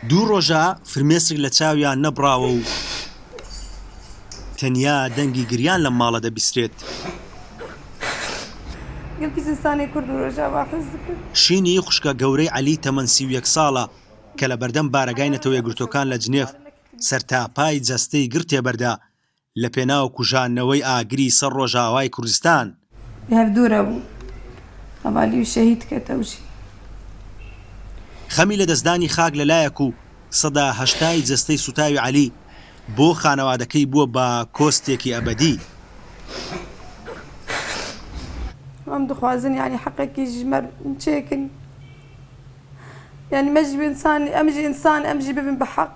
دوو ڕۆژە فرمێسک لە چاویان نەبراوە و تەنیا دەنگی گریان لە ماڵە دەبیسترێت. شینی خوشکە گەورەی عەلی تەمەن 31 ساڵە کە لە بەردەم بارەگای نەتەوە یەکگرتوەکان لە جنێف سەرتاپای جەستەی گر تێبەردا لە پێناو کوژانەوەی ئاگری سەر ڕۆژاوای کوردستان. خەمی لە دەستدانی خاک لەلایەک و سەدا هەشتای جەستەی سوتاوی عەلی بۆ خانەوادەکەی بووە بە کۆستێکی ئەبەدی. ئەم دخوازن یعنی حەقێکی ژمەر چێکن یعنی مەجی ئینسانی ئەمژی ئینسان ئەمژی ببن بە حەق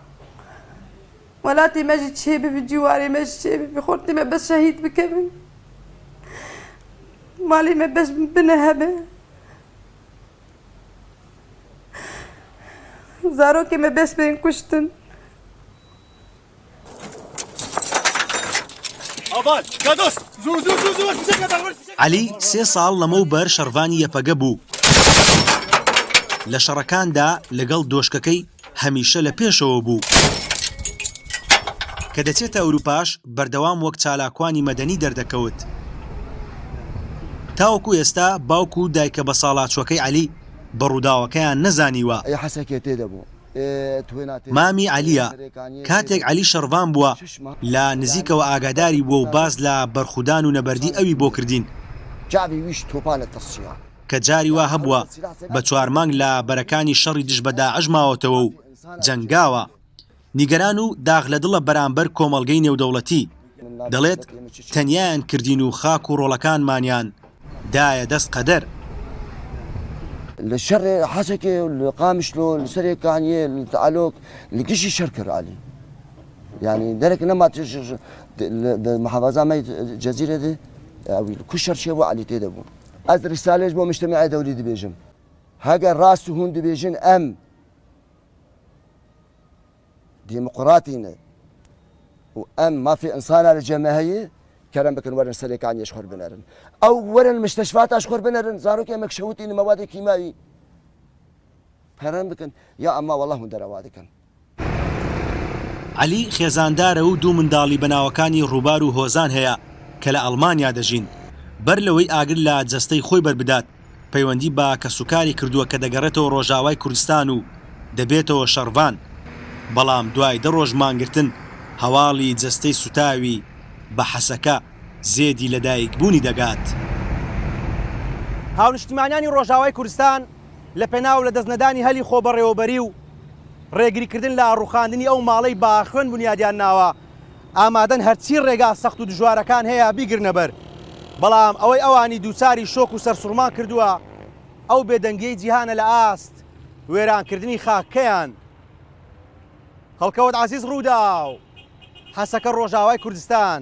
وەلاتی مەجی چێ ببن جیواری مەژی چێ ببن خۆرتی مە بەس شەهید بکەبن ماڵی مە بەس بنە هەبێ زارۆکی مە بەس بێن کوشتن. عەلی 3 ساڵ لەمەوبەر شەڕڤانی یەپەگە بوو. لە شەڕەکاندا لەگەڵ دۆشکەکەی هەمیشە لە پێشەوە بوو. کە دەچێتە ئەوروپاش بەردەوام وەک چالاکوانی مەدەنی دەردەکەوت. تاوەکو ئێستا باوکو و دایکە بە ساڵاتچوەکەی عەلی بە ڕووداوەکەیان نەزانیوە. مامی عەلیە کاتێک عەلی شەڕڤان بووە لە نزیکەوە ئاگاداری بووە و باز لە بەرخودان و نەبەردی ئەوی بۆ کردین کە جاری وا هەبووە بە 4 مانگ لە بەرەکانی شەڕی دژ بە داعش ماوەتەوە و جەنگاوە. نیگەران و داغ لە دڵە بەرامبەر کۆمەڵگەی نێودەوڵەتی دەڵێت تەنیایان کردین و خاک و ڕۆڵەکانمانیان دایە دەست قەدەر. الشر حسكي القامش له السري كانيه التعلق لقشي شركر علي يعني ذلك لما المحافظه ما الجزيره دي او كل شر شيء علي تدبو از رساله بو مجتمع دولي دي بيجم هاجا راس هون دي بيجن ام ديمقراطينا وام ما في انسان على الجماهير كلام بكن ورن سلك عن يشخر بنرن او ورن المستشفيات اشخر بنرن زاروك مكشوتين مواد كيماوي كلام بكن يا اما والله من دروادكن. عەلی خێزاندارە و دوو منداڵی بەناوەکانی ڕووبار و هۆزان هەیە کە لە ئەڵمانیا دەژین. بەر لەوەی ئاگر لە جەستەی خۆی بربدات پەیوەندی بە کەسوکاری کردووە کە دەگەڕێتەوە ڕۆژاوای کوردستان و دەبێتەوە شەڕڤان. بەڵام دوای 10 ڕۆژ مانگرتن هەواڵی جەستەی سوتاوی بە حەسەکە زێدی لەدایکبوونی دەگات. هاونیشتیمانیانی ڕۆژاوای کوردستان لە پێناو لە دەستنەدانی هەلی خۆبەڕێوەبەری و ڕێگریکردن لە ڕوخاندنی ئەو ماڵەی باخوێن بنیادیان ناوە ئامادەن هەرچی ڕێگا سەخت و دژوارەکان هەیە بیگرنەبەر. بەڵام ئەوەی ئەوانی دووساری شۆک و سەرسوڕمان کردووە ئەو بێدەنگیەی جیهانە لە ئاست وێرانکردنی خاکەیان. هەڵکەوت عەزیز ڕوودا و حەسەکە ڕۆژاوای کوردستان.